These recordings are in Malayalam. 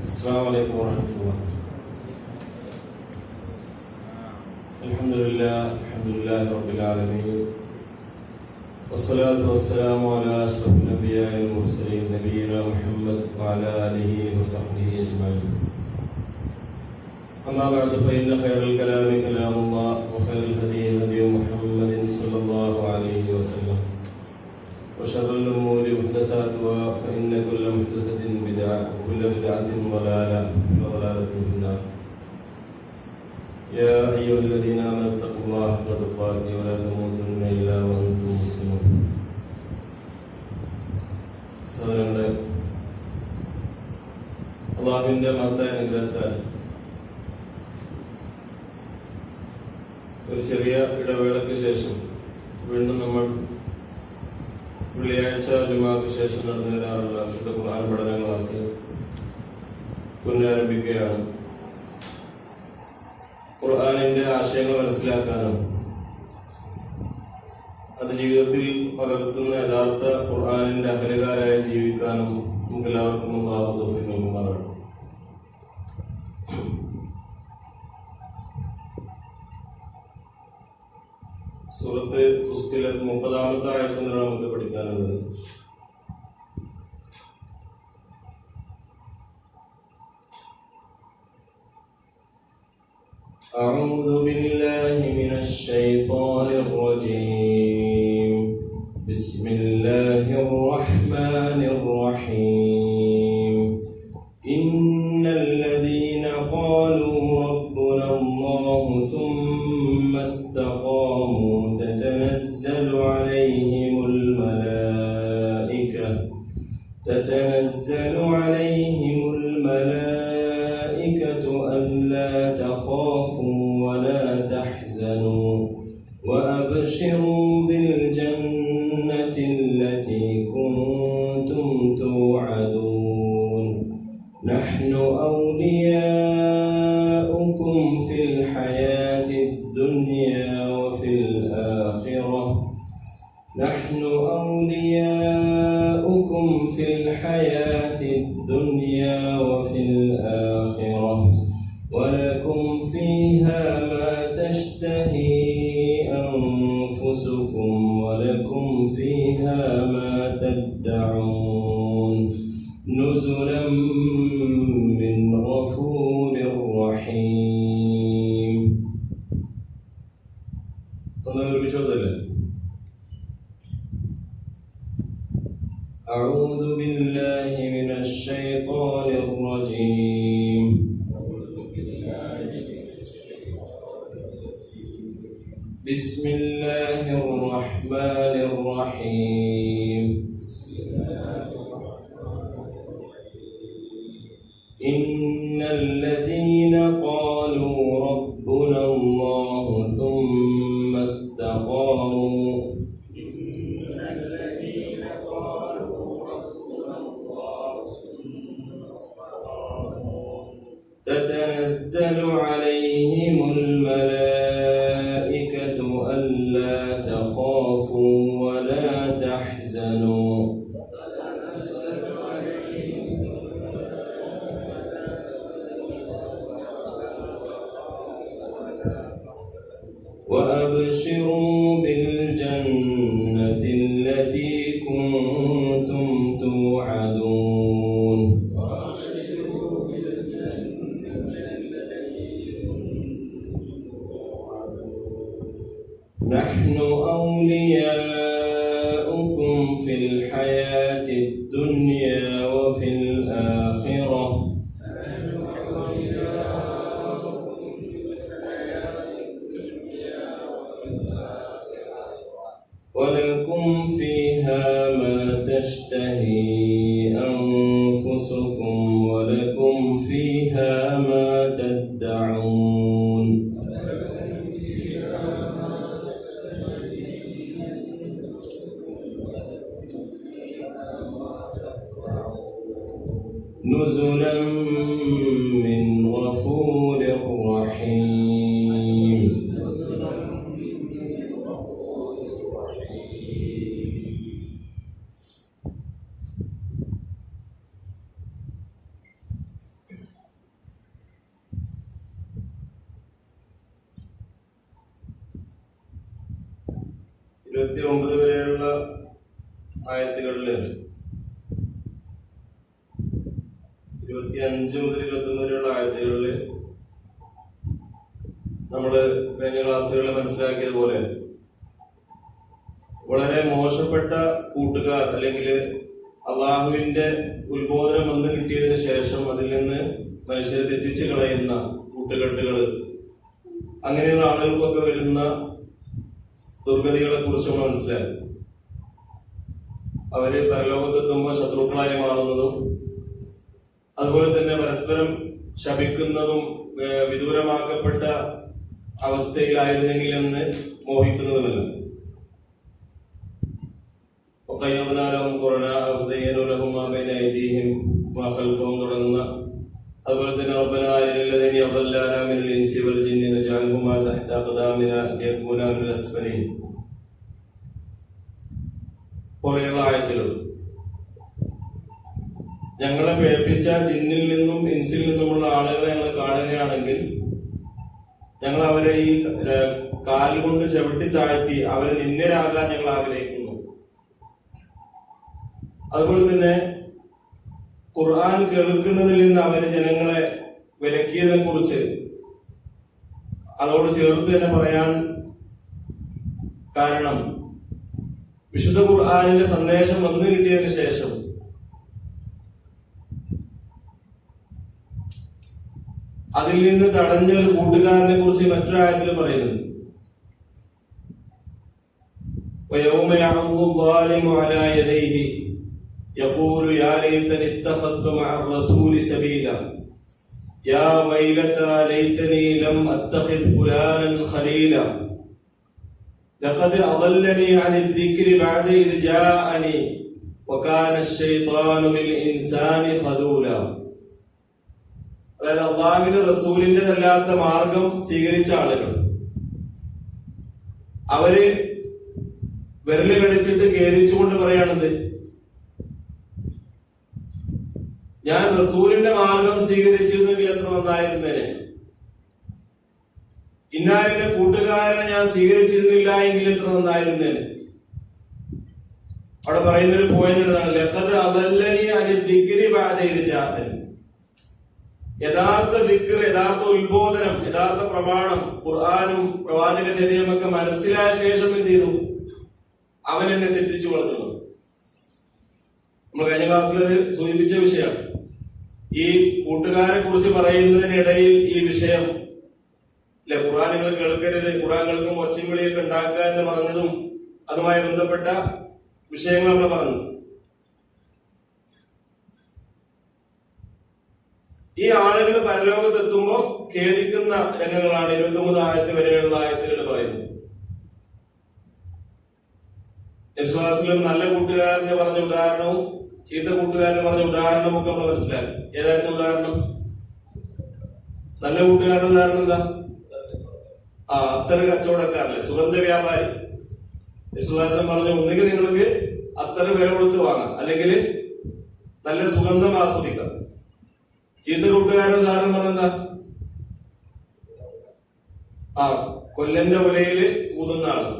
السلام عليكم ورحمة الله. الحمد لله رب العالمين، والصلاة والسلام على أشرف الأنبياء والمرسلين نبينا محمد وعلى آله وصحبه أجمعين. أما بعد فإن خير الكلام كلام الله، وخير الهدي هدي محمد صلى الله عليه وسلم، وشر الأمور محدثاتها، فإن كل محدثة بدعة، وكل بدعة ضلالة، وضلالة في النار. يا أيها الذين آمنوا اتقوا الله حق تقاته ولا تموتن إلا وأنتم مسلمون. സഹോദരങ്ങളെ, അല്ലാഹുവിന്റെ മഹത്തായ അനുഗ്രഹത്താൽ ഒരു ചെറിയ ഇടവേളയ്ക്ക് ശേഷം വീണ്ടും നമ്മൾ വെള്ളിയാഴ്ച ജുമാക്ക് ശേഷം നടന്നു വരാറുള്ള വിശുദ്ധ ഖുർആൻ പഠന ക്ലാസ് പുനരാരംഭിക്കുകയാണ്. ഖുർആനിന്റെ ആശയങ്ങൾ മനസ്സിലാക്കാനും അത് ജീവിതത്തിൽ പകർത്തുന്ന യഥാർത്ഥ ഖുർആനിന്റെ അഹലുകാരായി ജീവിക്കാനും നമുക്ക് എല്ലാവർക്കും അല്ലാഹു തൗഫീഖ് നൽകുമാറാകട്ടെ. സൂറത്ത് ഫുസ്സിലത്ത് 30-ാമത്തെ ആയത്ത് മുതൽ നമുക്ക് പഠിക്കാനുള്ളത്. أعوذ بالله من الشيطان الرجيم. بسم الله الرحمن الرحيم. إن الذين قالوا ربنا الله ثم استقاموا تتنزل عليهم الملائكة ألا تخافوا ولا تحزنوا وأبشروا بالجنة التي كنتم توعدون نحن أولياؤكم في الحياة الدنيا وفي الآخرة ولكم فيها ما تشتهي أنفسكم ولكم فيها ما تدعون نزلا من غفور رحيم. أعوذ بالله من الشيطان الرجيم. بسم الله الرحمن الرحيم. إن الذين قالوا ربنا الله ثم استقاموا تتنزل عليهم الملائكة ألا تخافوا ولا تحزنوا وأبشروا بالجنة التي كنتم توعدون نحن أولياؤكم في الحياة الدنيا وفي الآخرة ولكم فيها ما تشتهي أنفسكم ولكم فيها ما تدعون نزلا من غفور رحيم. 29 വരെയുള്ള ആയത്തുകളില് 25 മുതൽ 21 വരെയുള്ള ആയത്തുകളില് നമ്മള് കഴിഞ്ഞ ക്ലാസ്സുകളിൽ മനസ്സിലാക്കിയതുപോലെ വളരെ മോശപ്പെട്ട കൂട്ടുകാർ അല്ലെങ്കിൽ അള്ളാഹുവിന്റെ ഉത്ബോധനം വന്ന് കിട്ടിയതിനു ശേഷം അതിൽ നിന്ന് മനുഷ്യരെ തെറ്റിച്ചു കളയുന്ന കൂട്ടുകെട്ടുകള്, അങ്ങനെയുള്ള ആളുകൾക്കൊക്കെ വരുന്ന ദുർഗതികളെ കുറിച്ച് നമ്മൾ മനസ്സിലാക്കി. അവര് പരലോകത്തെത്തുമ്പോൾ ശത്രുക്കളായി മാറുന്നതും അതുപോലെ തന്നെ പരസ്പരം ശപിക്കുന്നതും വിദൂരമാക്കപ്പെട്ട അവസ്ഥയിലായിരുന്നെങ്കിലെന്ന് മോഹിക്കുന്നതുമല്ല. തുടങ്ങുന്ന അതുപോലെ തന്നെ പോലെയുള്ള ആയത്തുകൾ ഞങ്ങളെ പേടിപ്പിച്ച ജിന്നിൽ നിന്നും ഇൻസിൽ നിന്നുമുള്ള ആളുകളെ ഞങ്ങൾ കാണുകയാണെങ്കിൽ ഞങ്ങൾ അവരെ ഈ കാലുകൊണ്ട് ചവിട്ടി താഴ്ത്തി അവരെ നിന്ദരാകാൻ ഞങ്ങൾ ആഗ്രഹിക്കുന്നു. അതുപോലെ തന്നെ ഖുർആൻ കേൾക്കുന്നതിൽ നിന്ന് അവര് ജനങ്ങളെ വിലക്കിയതിനെ കുറിച്ച് അതോട് ചേർത്ത് തന്നെ പറയാൻ കാരണം, വിശുദ്ധ ഖുർആനിന്റെ സന്ദേശം വന്നു കിട്ടിയതിനു ശേഷം അതിൽ നിന്ന് തടഞ്ഞ ഒരു കൂട്ടുകാരനെ കുറിച്ച് മറ്റൊരു ആയത്തിൽ പറയുന്നുണ്ട്. وَيَوْمَ يَعَضُّ الظَّالِمُ عَلَى يَدَيْهِ يَقُولُ يَا لَيْتَنِي اتَّخَذْتُ مَعَ الرَّسُولِ سَبِيلًا يَا وَيْلَتَى لَيْتَنِي لَمْ أَتَّخِذْ فُلَانًا خَلِيلًا لَقَدْ أَضَلَّنِي عَنِ الذِّكْرِ بَعْدَ إِذْ جَاءَنِي وَكَانَ الشَّيْطَانُ لِلْإِنسَانِ خَذُولًا. അതായത് അള്ളാഹുവിന്റെ റസൂലിന്റെതല്ലാത്ത മാർഗം സ്വീകരിച്ച ആളുകൾ അവര് വിരല് കടിച്ചിട്ട് ഖേദിച്ചുകൊണ്ട് പറയാണത്, ഞാൻ റസൂലിന്റെ മാർഗം സ്വീകരിച്ചിരുന്നെങ്കിൽ എത്ര നന്നായിരുന്നേനെ, ഇന്നാലിന്റെ കൂട്ടുകാരനെ ഞാൻ സ്വീകരിച്ചിരുന്നില്ല എങ്കിൽ എത്ര നന്നായിരുന്നേനെ. അവിടെ പറയുന്നൊരു പോയിന്റ് എന്താണ്? ലഖദ് അദല്ലനി അനി ദിക്രി ബഅദ ഇദ് ജാഅനി. യഥാർത്ഥ ദിക്ർ, യഥാർത്ഥ ഉത്ബോധനം, യഥാർത്ഥ പ്രമാണം ഖുർആനും പ്രവാചകചര്യവും ഒക്കെ മനസ്സിലായ ശേഷം എന്ത് ചെയ്തു? അവൻ എന്നെ തെറ്റിച്ചു കളഞ്ഞു. നമ്മൾ കഴിഞ്ഞ ക്ലാസ്സിൽ സൂചിപ്പിച്ച വിഷയമാണ്. ഈ കൂട്ടുകാരെ കുറിച്ച് പറയുന്നതിനിടയിൽ ഈ വിഷയം അല്ലെ, ഖുർആൻ നിങ്ങൾ കേൾക്കരുത്, ഖുർആൻ കേൾക്കുമ്പോൾ ഒച്ചയും വിളിയൊക്കെ ഉണ്ടാക്കുക എന്ന് പറഞ്ഞതും അതുമായി ബന്ധപ്പെട്ട വിഷയങ്ങൾ നമ്മൾ പറഞ്ഞു. ഈ ആളുകൾ പരലോകത്തെത്തുമ്പോ ഖേദിക്കുന്ന രംഗങ്ങളാണ് 23 ആയത്ത് വരെയുള്ള ആയത്തുകൾ പറയുന്നത്. യേശുദാസിലും നല്ല കൂട്ടുകാരന് പറഞ്ഞ ഉദാഹരണവും ചീത്ത കൂട്ടുകാരന് പറഞ്ഞ ഉദാഹരണവും ഒക്കെ നമ്മൾ മനസ്സിലാക്കി. ഏതായിരുന്നു ഉദാഹരണം? നല്ല കൂട്ടുകാരന്റെ ഉദാഹരണം എന്താ? അത്തറ് കച്ചവടക്കാരല്ലേ, സുഗന്ധ വ്യാപാരി. യേശുദാസൻ പറഞ്ഞു, ഒന്നുകിൽ നിങ്ങൾക്ക് അത്തറ് വില കൊടുത്ത് വാങ്ങാം, അല്ലെങ്കിൽ നല്ല സുഗന്ധം ആസ്വദിക്കാം. ചീത്ത കൂട്ടുകാരൻ ഉദാഹരണം പറഞ്ഞെന്താ? കൊല്ലന്റെ ഉലയില് ഊതുന്ന ആള്.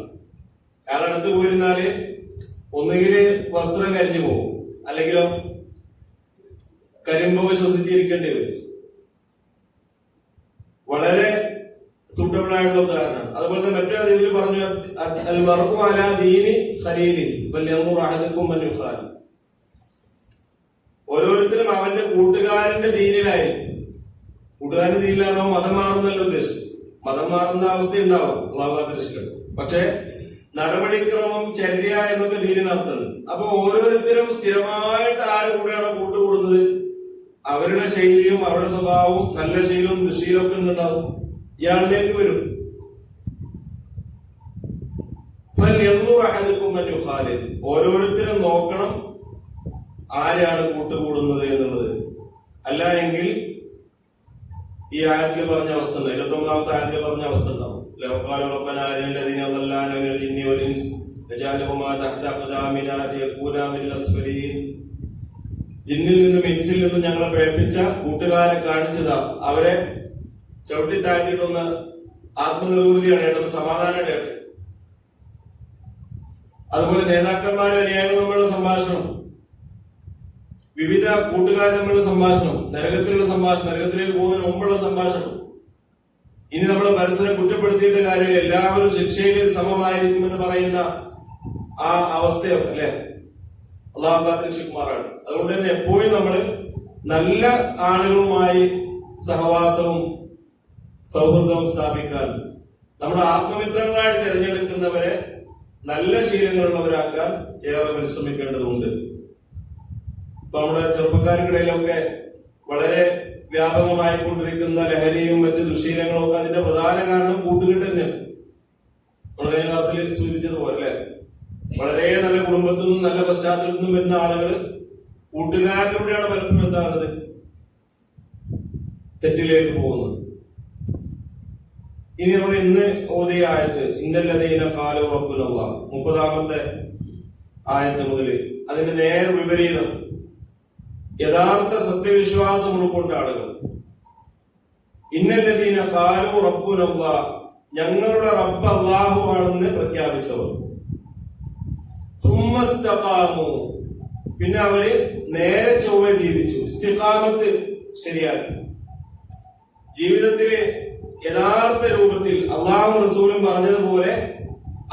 അയാളടുത്ത് പോയിരുന്നാല് ഒന്നുകില് വസ്ത്രം കരിഞ്ഞു പോകും, അല്ലെങ്കിലോ കരിമ്പൊക്കെ ശ്വസിച്ചിരിക്കേണ്ടി വരും. വളരെ സൂട്ടബിൾ ആയിട്ടുള്ള ഉദാഹരണമാണ്. അതുപോലെ തന്നെ മറ്റൊരു രീതിയിൽ പറഞ്ഞു, അൽ മർഉ അലാ ദീനി ഖലീലി ഫൽയൻദുർ അഹദുക്കും മൻ യുഖാലിൽ. ഓരോരുത്തരും അവന്റെ കൂട്ടുകാരന്റെ ദീനിലായിരിക്കും. കൂട്ടുകാരന്റെ ദീനിലാകുമ്പോൾ മതം മാറുന്നല്ല ഉദ്ദേശം. മതം മാറുന്ന അവസ്ഥ ഉണ്ടാവും, അള്ളാഹു കാത്തിരക്ഷിക്കട്ടെ. പക്ഷെ നടപടിക്രമം, ചര്യ എന്നൊക്കെ ദീനിനർത്ഥമുണ്ട്. അപ്പൊ ഓരോരുത്തരും സ്ഥിരമായിട്ട് ആര് കൂടെയാണോ കൂട്ടുകൂടുന്നത്, അവരുടെ ശൈലിയും അവരുടെ സ്വഭാവവും നല്ല ശീലവും ദുശീലവും ഒക്കെ ഉണ്ടാവും, ഇയാളിലേക്ക് വരും. ഓരോരുത്തരും നോക്കണം ആരാണ് കൂട്ടുകൂടുന്നത് എന്നുള്ളത്. അല്ല എങ്കിൽ ഈ ആയത്തിൽ പറഞ്ഞ അവസ്ഥ ഉണ്ട്, 29ാമത്തെ ആയത്തിൽ പറഞ്ഞ അവസ്ഥ ഉണ്ടാവും. ജിന്നിൽ നിന്നും ഇൻസിൽ നിന്നും ഞങ്ങളെ പ്രേരിപ്പിച്ച കൂട്ടുകാരെ കാണിച്ചതാ, അവരെ ചവിട്ടി താഴ്ത്തിയിട്ടൊന്ന് ആത്മനിർവൃതിയാണ് വേണ്ടത്, സമാധാനം വേണ്ടത്. അതുപോലെ നേതാക്കന്മാരും അനുയായികളും തമ്മിലുള്ള സംഭാഷണം, വിവിധ കൂട്ടുകാർ തമ്മിലുള്ള സംഭാഷണം, നരകത്തിലുള്ള സംഭാഷണം, നരകത്തിലേക്ക് പോകുന്നതിന് മുമ്പുള്ള സംഭാഷണം. ഇനി നമ്മളെ പരസ്പരം കുറ്റപ്പെടുത്തിയിട്ട് കാര്യമില്ല, എല്ലാവരും ശിക്ഷയിൽ സമമായിരിക്കുമെന്ന് പറയുന്ന ആ അവസ്ഥയൊക്കെ അല്ലെ, അള്ളാഹു കാത്തിരക്ഷിക്കുമാറാണ്. അതുകൊണ്ട് തന്നെ എപ്പോഴും നമ്മൾ നല്ല ആളുകളുമായി സഹവാസവും സൗഹൃദവും സ്ഥാപിക്കാൻ, നമ്മുടെ ആത്മമിത്രങ്ങളായിട്ട് തിരഞ്ഞെടുക്കുന്നവരെ നല്ല ശീലങ്ങളുള്ളവരാക്കാൻ ഏറെ പരിശ്രമിക്കേണ്ടതുണ്ട്. ഇപ്പൊ നമ്മുടെ ചെറുപ്പക്കാർക്കിടയിലൊക്കെ വളരെ വ്യാപകമായി കൊണ്ടിരിക്കുന്ന ലഹരിയും മറ്റു ദുശ്ശീലങ്ങളും ഒക്കെ അതിന്റെ പ്രധാന കാരണം കൂട്ടുകെട്ട് തന്നെയാണ്. നമ്മൾ കഴിഞ്ഞ ക്ലാസ്സിൽ സൂചിപ്പിച്ചതുപോലെ അല്ലെ, വളരെ നല്ല കുടുംബത്തിൽ നിന്നും നല്ല പശ്ചാത്തലത്തിൽ നിന്നും വരുന്ന ആളുകൾ കൂട്ടുകാരിലൂടെയാണ് പലപ്പോഴും എന്താകുന്നത്, തെറ്റിലേക്ക് പോകുന്നത്. ഇനി നമ്മൾ ഇന്ന് ഓതിയ ആയത്ത് ഇന്നല്ലദീന ഖാലൂ റബ്ബുനല്ലാഹ് 30-ാമത്തെ ആയത്ത് മുതൽ അതിന്റെ നേർ വിപരീതം, യഥാർത്ഥ സത്യവിശ്വാസം ഉൾക്കൊണ്ട ആളുകൾ ഇന്നല്ലദീന ഖാലൂ റബ്ബുനല്ലാഹ്, ഞങ്ങളുടെ റബ്ബ് അല്ലാഹു ആണെന്ന് പ്രഖ്യാപിച്ചവർ, സുമ്മസ്തഖാമു, പിന്നെ അവര് നേരെ ചൊവ്വെ ജീവിച്ചു, ഇസ്തിഖാമത്ത് ശരിയാക്കി, ജീവിതത്തിലെ യഥാർത്ഥ രൂപത്തിൽ അള്ളാഹു റസൂലും പറഞ്ഞതുപോലെ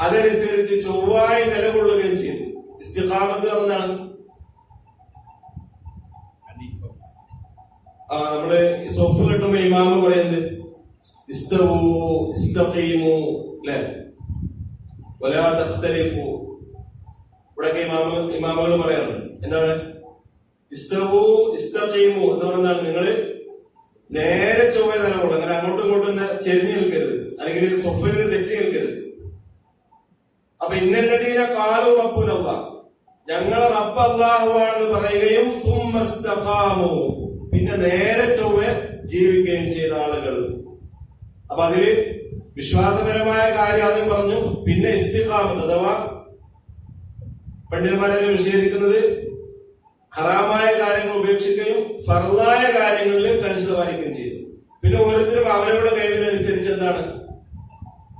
അതനുസരിച്ച് ചൊവ്വായി നിലകൊള്ളുകയും ചെയ്തു. ഇസ്തിഖാമത്ത് പറഞ്ഞാണ് നമ്മള് സൊഫ് കിട്ടുമ്പോ ഇമാമ പറയുന്നത് ഇസ്തവൂ ഇസ്തഖീമു അല്ലെ, വലാ തഖ്തലിഫു. ഇവിടെയൊക്കെ ഇമാമകൾ പറയാറുണ്ട് എന്താണ് ഇസ്തവൂ ഇസ്തഖീമു എന്ന് പറഞ്ഞാൽ നിങ്ങള് നേരെ ചൊവ്വ നിലകൊള്ളും, അങ്ങനെ അങ്ങോട്ടും ഇങ്ങോട്ടും ചെരിഞ്ഞു നിൽക്കരുത്, അല്ലെങ്കിൽ സൊഫിന് തെറ്റി നിൽക്കരുത്. അപ്പൊ ഇന്നല്ലദീന ഖാലൂ റബ്ബുനല്ലാഹ്, ഞങ്ങളെ റബ്ബ് അല്ലാഹു ആണെന്ന് പറയുകയും സുമ്മസ്തഖാമു, പിന്നെ നേരെ ചൊവ്വ ജീവിക്കുകയും ചെയ്ത ആളുകൾ. അപ്പൊ അതില് വിശ്വാസപരമായ കാര്യം ആദ്യം പറഞ്ഞു, പിന്നെ ഇസ്തിഖാമത്ത് അഥവാ പണ്ഡിതന്മാരെ വിശദീകരിക്കുന്നത് ഹറാമായ കാര്യങ്ങൾ ഉപേക്ഷിക്കുകയും ഫർളായ കാര്യങ്ങളിൽ കണിശത പാലിക്കുകയും ചെയ്തു. പിന്നെ ഓരോരുത്തരും അവരവരുടെ കഴിവിനനുസരിച്ച് എന്താണ്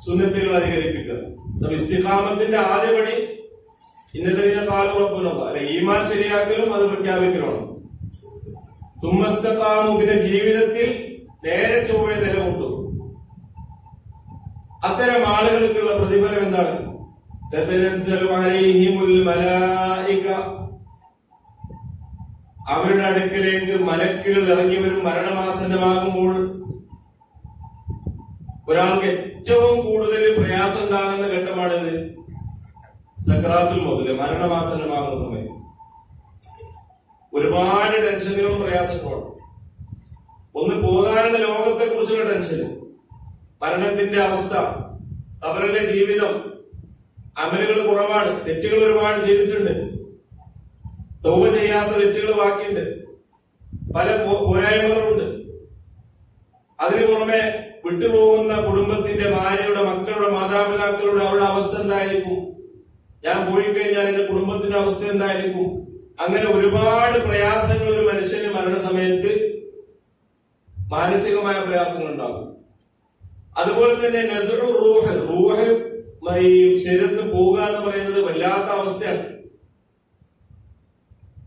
സുന്നത്തുകൾ അധികരിപ്പിക്കുക. അപ്പൊ ഇസ്തിഖാമത്തിന്റെ ആദ്യപടി ഇന്നല്ലദീന ഖാലൂ റബ്ബുനല്ലാഹ് അല്ലെ, ഈമാൻ ശരിയാക്കലും അത് പ്രഖ്യാപിക്കലാണ്. സുമ്മസ്തഖാമു, പിന്നെ ജീവിതത്തിൽ നേരെ ചൊവ്വ നിലകൊണ്ടു. അത്തരം ആളുകൾക്കുള്ള പ്രതിഫലം എന്താണ്? തതനസ്സലു അലൈഹിമുൽ മലായിക, അവരുടെ അടുക്കലേക്ക് മലക്കുകൾ ഇറങ്ങി വരും. മരണമാസന്നമാകുമ്പോൾ ഒരാൾക്ക് ഏറ്റവും കൂടുതൽ പ്രയാസം ഉണ്ടാകുന്ന ഘട്ടമാണിത്, സക്രാത്തുൽ മൗത്ത്, മരണമാസന്നമാകുന്ന സമയം. ഒരുപാട് ടെൻഷനുകളും പ്രയാസങ്ങളും. ഒന്ന് പോകാനുള്ള ലോകത്തെ കുറിച്ചുള്ള ടെൻഷൻ, മരണത്തിന്റെ അവസ്ഥ, ഖബറിലെ ജീവിതം, അമലുകൾ കുറവാണ്, തെറ്റുകൾ ഒരുപാട് ചെയ്തിട്ടുണ്ട്, തൗബ ചെയ്യാത്ത തെറ്റുകൾ ബാക്കിയുണ്ട്, പല പോരായ്മകളുണ്ട്. അതിനു പുറമെ വിട്ടുപോകുന്ന കുടുംബത്തിന്റെ, ഭാര്യയുടെ, മക്കളുടെ, മാതാപിതാക്കളുടെ അവരുടെ അവസ്ഥ എന്തായിരിക്കും, ഞാൻ പോയി കഴിഞ്ഞാൽ എന്റെ കുടുംബത്തിന്റെ അവസ്ഥ എന്തായിരിക്കും, അങ്ങനെ ഒരുപാട് പ്രയാസങ്ങൾ ഒരു മനുഷ്യന് മരണസമയത്ത് മാനസികമായ പ്രയാസങ്ങൾ ഉണ്ടാകും. അതുപോലെ തന്നെ നസ്ഉ റൂഹ് ശരീരത്തിന് പോവുക എന്ന് പറയുന്നത് വല്ലാത്ത അവസ്ഥയാണ്.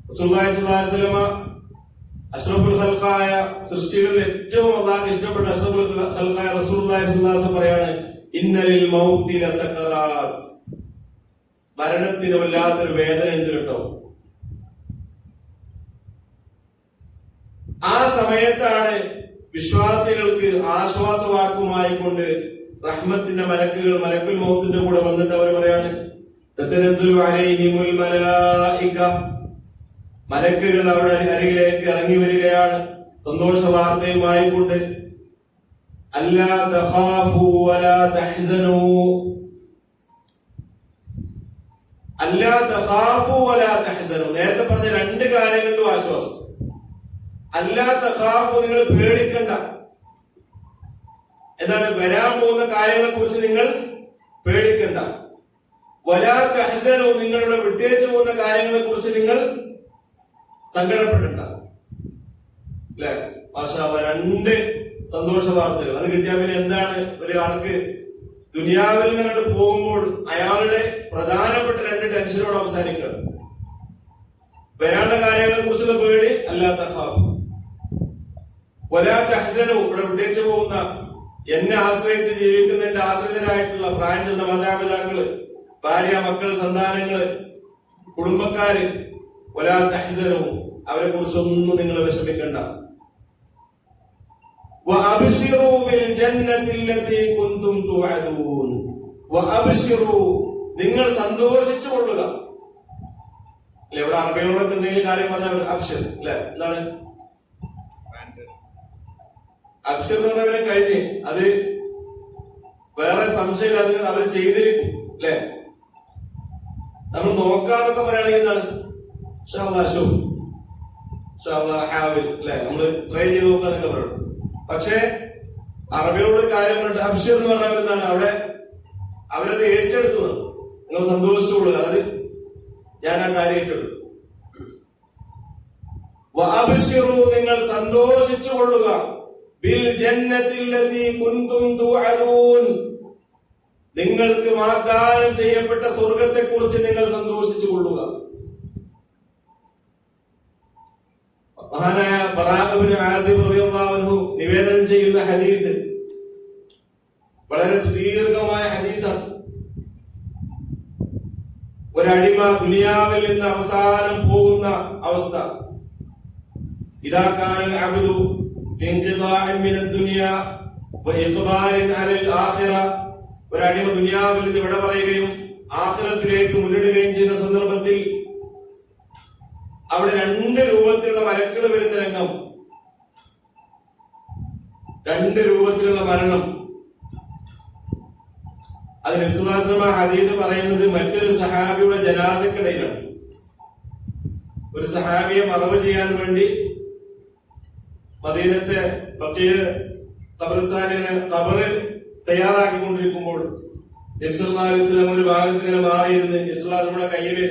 റസൂലുള്ളാഹി സ്വല്ലല്ലാഹു അലൈഹി വസല്ലമ അഷ്റഫുൽ ഖൽഖായ, സൃഷ്ടികളിൽ ഏറ്റവും അല്ലാഹു ഇഷ്ടപ്പെട്ട അഷ്റഫുൽ ഖൽഖായ റസൂലുള്ളാഹി സ്വല്ലല്ലാഹു അലൈഹി വസല്ലം പറയാണ്, ഇന്നലിൽ മൗതി ലസകറാത്ത്, മരണത്തിന് വല്ലാത്തൊരു വേദന ഉണ്ട് കേട്ടോ. ആ സമയത്താണ് വിശ്വാസികൾക്ക് ആശ്വാസവാക്കുമായി കൊണ്ട് റഹ്മത്തിന്റെ മലക്കുകൾ മലക്കുൽ മൗത്തിന്റെ കൂടെ വന്നിട്ട് അവർ പറയാണ്, തതനസ്സലു അലൈഹിമുൽ മലായിക, മലക്കുകൾ അവരുടെ അരികിലേക്ക് ഇറങ്ങി വരികയാണ് സന്തോഷ വാർത്തയുമായി കൊണ്ട്. അല്ലാ തഖാഫു വലാ തഹ്സനു, അല്ലാ തഖാഫു വലാ തഹ്സനു, നേരത്തെ പറഞ്ഞ രണ്ട് കാര്യങ്ങളിലും ആശ്വാസം. അല്ലാ തഖാഫു, നിങ്ങൾ പേടിക്കണ്ട. എന്താണ്? വരാൻ പോകുന്ന കാര്യങ്ങളെ കുറിച്ച് നിങ്ങൾ പേടിക്കണ്ട. വലാ തഹ്സനു, നിങ്ങളുടെ വിട്ടേച്ചു പോകുന്ന കാര്യങ്ങളെ കുറിച്ച് നിങ്ങൾ സങ്കടപ്പെടണ്ട. അല്ലെ? മാഷാ അല്ലാഹ്, രണ്ട് സന്തോഷ വാർത്തകൾ. അത് കിട്ടിയാൽ പിന്നെ എന്താണ് ഒരാൾക്ക് ദുനിയാവിൽ നിന്നിട്ട് പോകുമ്പോൾ അയാളുടെ പ്രധാനപ്പെട്ട 2 ടെൻഷനോട് അവസാനിക്കണം. അയാളുടെ കാര്യങ്ങളെ കുറിച്ചുള്ള പേടി, അല്ലാ തഖാഫു വലാ തഹ്സനു. ഇവിടെ വിട്ടേച്ചു പോകുന്ന, എന്നെ ആശ്രയിച്ച് ജീവിക്കുന്ന എന്റെ ആശ്രിതരായിട്ടുള്ള പ്രായം ചെന്ന മാതാപിതാക്കള്, ഭാര്യ, മക്കള്, സന്താനങ്ങള്, കുടുംബക്കാര്, വലാ തഹ്സനു, അവരെ കുറിച്ചൊന്നും നിങ്ങൾ വിഷമിക്കണ്ട. വഅബ്ശിറൂ ബിൽ ജന്നത്തില്ലതി കുൻതും തുഅദൂൻ. വഅബ്ശിറൂ, നിങ്ങൾ സന്തോഷിച്ചു കൊള്ളുക. അല്ലെ, ഇവിടെ അറബികളോടൊക്കെ എന്തെങ്കിലും കാര്യം പറഞ്ഞാൽ അബ്ശിർ, അല്ലെ, എന്താണ് അബ്ശിർ എന്ന് പറഞ്ഞവരെ കഴിഞ്ഞ്, അത് വേറെ സംശയം, അത് അവർ ചെയ്തിരിക്കും, അല്ലെ. നമ്മൾ നോക്കാന്നൊക്കെ പറയുകയാണെങ്കിൽ എന്താണ് അല്ലെ, നമ്മള് ട്രൈ ചെയ്ത് നോക്കാന്നൊക്കെ പറയണം. പക്ഷെ അറബിയോടൊരു കാര്യം പറഞ്ഞിട്ട് അബ്ശിർ എന്ന് പറഞ്ഞവർ എന്താണ്, അവിടെ അവരത് ഏറ്റെടുത്തു. നിങ്ങൾ സന്തോഷിച്ചുകൊള്ളുക, അതായത് ഞാൻ ആ കാര്യം ഏറ്റെടുത്തു. വഅബ്ശിറൂ, നിങ്ങൾ സന്തോഷിച്ചു കൊള്ളുക. ബിൽ ജന്നത്തില്ലതി കുൻതും തുഅദൂൻ, നിങ്ങൾക്ക് വാഗ്ദാനം ചെയ്യപ്പെട്ട സ്വർഗത്തെ കുറിച്ച് നിങ്ങൾ സന്തോഷിച്ചു കൊള്ളുക. മഹാനായ ബറാഅ ഇബ്നു ആസിബ് റളിയല്ലാഹു അൻഹു നിവേദനം ചെയ്യുന്ന ഹദീസ് വളരെ സുദീർഘമായ ഹദീസാണ്. ഒരടിമ ദുനിയാവിൽ നിന്ന് അവസാനം പോകുന്ന അവസ്ഥ, ഇദാ കാനൽ അബ്ദു ഫി ഇൻഖിദാഇൻ മിനദ് ദുനിയാ വഇഖ്ബാലിൻ അലൽ ആഖിറ, ഒരടിമ ദുനിയാവിൽ നിന്ന് വിട പറയുകയും ആഖിറത്തിലേക്ക് മുന്നിടുകയും ചെയ്യുന്ന സന്ദർഭത്തിൽ അവിടെ 2 രൂപത്തിലുള്ള മലക്കുകൾ വരുന്ന രംഗം, 2 രൂപത്തിലുള്ള മരണം. അത് നബി സല്ലല്ലാഹു അലൈഹി വസല്ലം ഹദീസ് പറയുന്നത് മറ്റൊരു സഹാബിയുടെ ജനാസക്കിടയിലാണ്. ഒരു സഹാബിയെ മറവ് ചെയ്യാൻ വേണ്ടി മദീനത്തെ ബഖീ ഖബർസ്ഥാനിലെ ഖബറ് തയ്യാറാക്കിക്കൊണ്ടിരിക്കുമ്പോൾ നബി സല്ലല്ലാഹു അലൈഹി വസല്ലം ഒരു ഭാഗത്ത് ഇങ്ങനെ മാറിയിരുന്ന്, നബി സല്ലല്ലാഹു അലൈഹി വസല്ലം കയ്യില്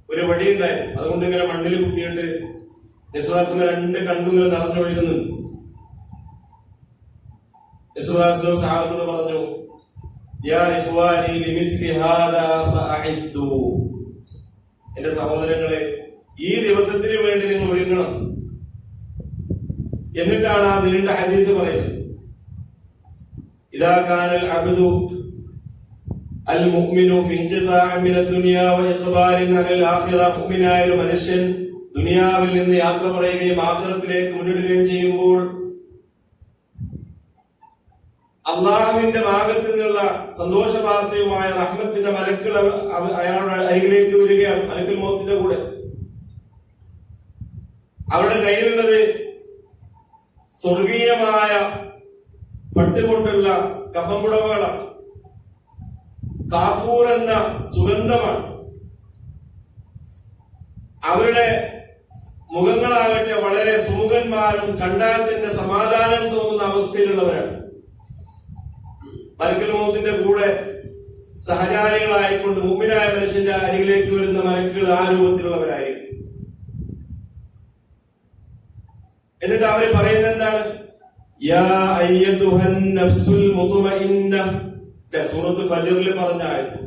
ഒരു വടി ഉണ്ടായി, അതുകൊണ്ട് ഇങ്ങനെ മണ്ണിൽ കുത്തിയിട്ട് നബി സല്ലല്ലാഹു അലൈഹി വസല്ലം 2 കണ്ണുകൾ നിറഞ്ഞൊഴുകുന്നുണ്ട്. നബി സല്ലല്ലാഹു അലൈഹി വസല്ലം സഹാബത്തോട് പറഞ്ഞു, യാ ഇഖ്വാനി ലിമിസ്ലി ഹാദാ ഫഅഇദ്ദു, എന്റെ സഹോദരങ്ങളെ, ഈ ദിവസത്തിന് വേണ്ടി നിങ്ങൾ ഒരുങ്ങണം. എന്നിട്ടാണ് ആ നീണ്ട ഹദീസ് പറയുന്നത്. ഇദാ കാനൽ അബ്ദു അൽ മുഅ്മിനു ഫി ഇൻഖിദാഇൻ മിനദ് ദുനിയാ വഇഖ്ബാലിൻ അലൽ ആഖിറ, മുഅ്മിനായ ഒരു മനുഷ്യൻ ദുനിയാവിൽ നിന്ന് യാത്ര പറയുകയും ആഖിറത്തിലേക്ക് മുന്നിടുകയും ചെയ്യുമ്പോൾ അള്ളാഹുവിന്റെ ഭാഗത്ത് നിന്നുള്ള സന്തോഷ വാർത്തയുമായ റഹ്മത്തിന്റെ മലക്കുകൾ അയാളുടെ അരികിലേക്ക് വരികയാണ്, മലക്കുൽ മൗത്തിന്റെ കൂടെ. അവരുടെ കയ്യിലുള്ളത് സ്വർഗീയമായ പട്ടുകൊണ്ടുള്ള കഫംപുടവകളാണ്, കാഫൂർ എന്ന സുഗന്ധമാണ്. അവരുടെ മുഖങ്ങളാകട്ടെ വളരെ സുമുഖന്മാരും കണ്ടാൽ തന്നെ സമാധാനം തോന്നുന്ന അവസ്ഥയിലുള്ളവരാണ്. മലക്കുൽ മൗത്തിന്റെ കൂടെ സഹചാരികളായിക്കൊണ്ട് മുഅ്മിനായ മനുഷ്യന്റെ അരികിലേക്ക് വരുന്ന മലക്കുകൾ ആ രൂപത്തിലുള്ളവരായിരിക്കും. എന്നിട്ട് അവർ പറയുന്നത് എന്താണ്? യാ അയ്യതുഹൻ നഫ്സുൽ മുത്മഇന്ന, സൂറത്ത് ഫജ്റിൽ പറഞ്ഞ ആയത്ത്,